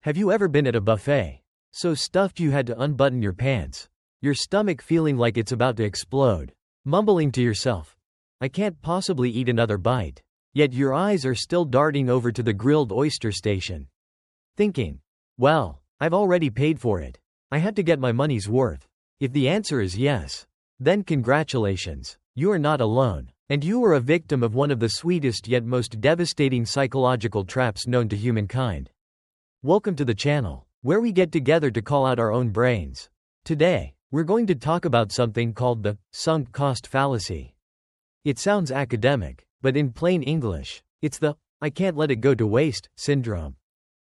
Have you ever been at a buffet? So stuffed you had to unbutton your pants. Your stomach feeling like it's about to explode. Mumbling to yourself, I can't possibly eat another bite. Yet your eyes are still darting over to the grilled oyster station. Thinking, well, I've already paid for it. I had to get my money's worth. If the answer is yes, then congratulations, you are not alone. And you are a victim of one of the sweetest yet most devastating psychological traps known to humankind. Welcome to the channel, where we get together to call out our own brains. Today, we're going to talk about something called the sunk cost fallacy. It sounds academic, but in plain English, it's the I can't let it go to waste syndrome.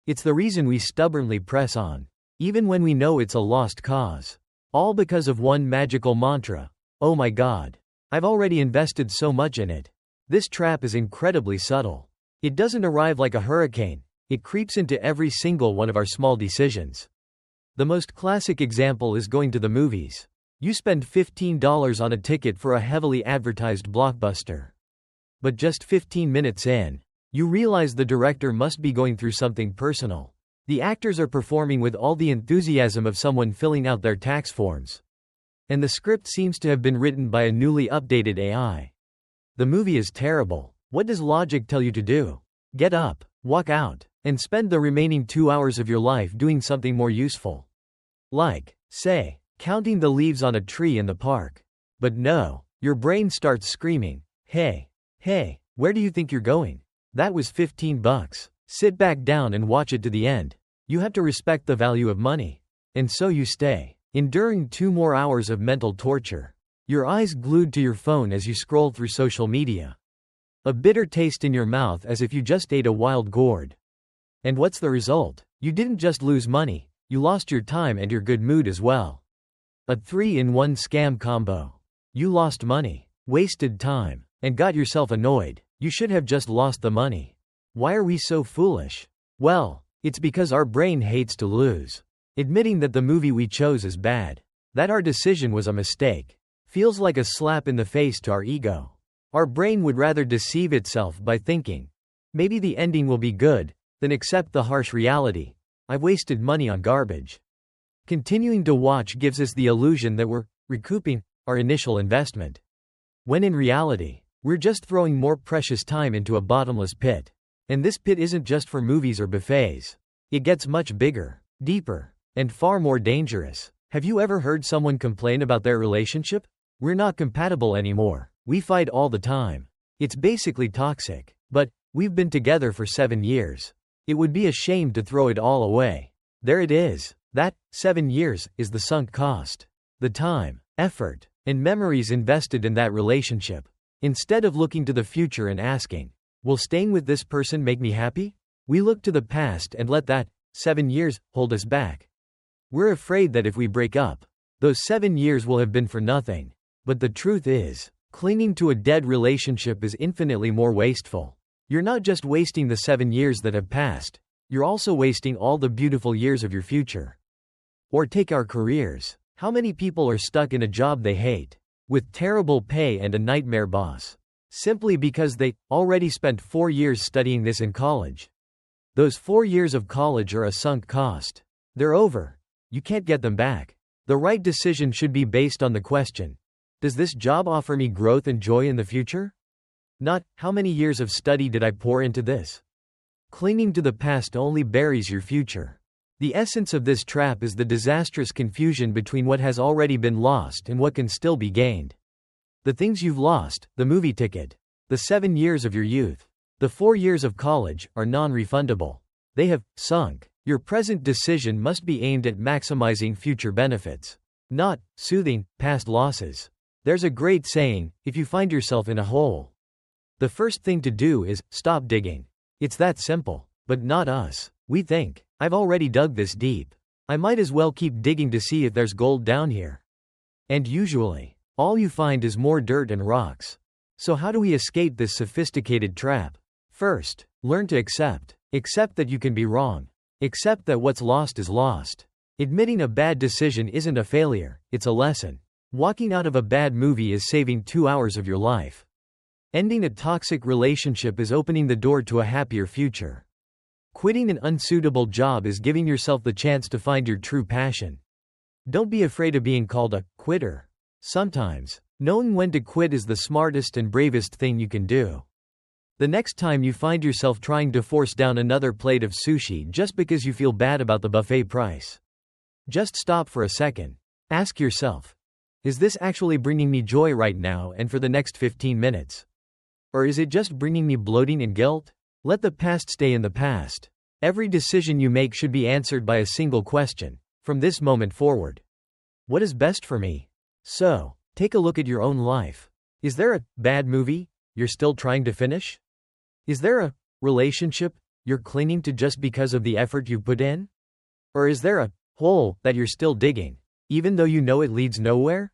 It's the reason we stubbornly press on, even when we know it's a lost cause. All because of one magical mantra. Oh my God, I've already invested so much in it. This trap is incredibly subtle. It doesn't arrive like a hurricane. It creeps into every single one of our small decisions. The most classic example is going to the movies. You spend $15 on a ticket for a heavily advertised blockbuster. But just 15 minutes in, you realize the director must be going through something personal. The actors are performing with all the enthusiasm of someone filling out their tax forms. And the script seems to have been written by a newly updated AI. The movie is terrible. What does logic tell you to do? Get up, walk out, and spend the remaining 2 hours of your life doing something more useful. Like, say, counting the leaves on a tree in the park. But no, your brain starts screaming, hey, where do you think you're going? That was $15. Sit back down and watch it to the end. You have to respect the value of money. And so you stay, enduring 2 more hours of mental torture. Your eyes glued to your phone as you scroll through social media. A bitter taste in your mouth as if you just ate a wild gourd. And what's the result? You didn't just lose money, you lost your time and your good mood as well. A 3-in-1 scam combo. You lost money, wasted time, and got yourself annoyed. You should have just lost the money. Why are we so foolish? Well, it's because our brain hates to lose. Admitting that the movie we chose is bad, that our decision was a mistake, feels like a slap in the face to our ego. Our brain would rather deceive itself by thinking, maybe the ending will be good, than accept the harsh reality. I've wasted money on garbage. Continuing to watch gives us the illusion that we're recouping our initial investment. When in reality, we're just throwing more precious time into a bottomless pit. And this pit isn't just for movies or buffets. It gets much bigger, deeper, and far more dangerous. Have you ever heard someone complain about their relationship? We're not compatible anymore. We fight all the time. It's basically toxic. But we've been together for 7 years. It would be a shame to throw it all away. There it is. That 7 years is the sunk cost. The time, effort, and memories invested in that relationship. Instead of looking to the future and asking, will staying with this person make me happy? We look to the past and let that 7 years hold us back. We're afraid that if we break up, those 7 years will have been for nothing. But the truth is, clinging to a dead relationship is infinitely more wasteful. You're not just wasting the 7 years that have passed, you're also wasting all the beautiful years of your future. Or take our careers. How many people are stuck in a job they hate, with terrible pay and a nightmare boss, simply because they already spent 4 years studying this in college? Those 4 years of college are a sunk cost. They're over. You can't get them back. The right decision should be based on the question, does this job offer me growth and joy in the future? Not, how many years of study did I pour into this? Clinging to the past only buries your future. The essence of this trap is the disastrous confusion between what has already been lost and what can still be gained. The things you've lost, the movie ticket, the 7 years of your youth, the 4 years of college, are non-refundable. They have sunk. Your present decision must be aimed at maximizing future benefits, not soothing past losses. There's a great saying, if you find yourself in a hole, the first thing to do is stop digging. It's that simple. But not us. We think, I've already dug this deep. I might as well keep digging to see if there's gold down here. And usually, all you find is more dirt and rocks. So how do we escape this sophisticated trap? First, learn to accept. Accept that you can be wrong. Accept that what's lost is lost. Admitting a bad decision isn't a failure, it's a lesson. Walking out of a bad movie is saving 2 hours of your life. Ending a toxic relationship is opening the door to a happier future. Quitting an unsuitable job is giving yourself the chance to find your true passion. Don't be afraid of being called a quitter. Sometimes, knowing when to quit is the smartest and bravest thing you can do. The next time you find yourself trying to force down another plate of sushi just because you feel bad about the buffet price, just stop for a second. Ask yourself, is this actually bringing me joy right now and for the next 15 minutes? Or is it just bringing me bloating and guilt? Let the past stay in the past. Every decision you make should be answered by a single question. From this moment forward, what is best for me? So, take a look at your own life. Is there a bad movie you're still trying to finish? Is there a relationship you're clinging to just because of the effort you've put in? Or is there a hole that you're still digging, even though you know it leads nowhere?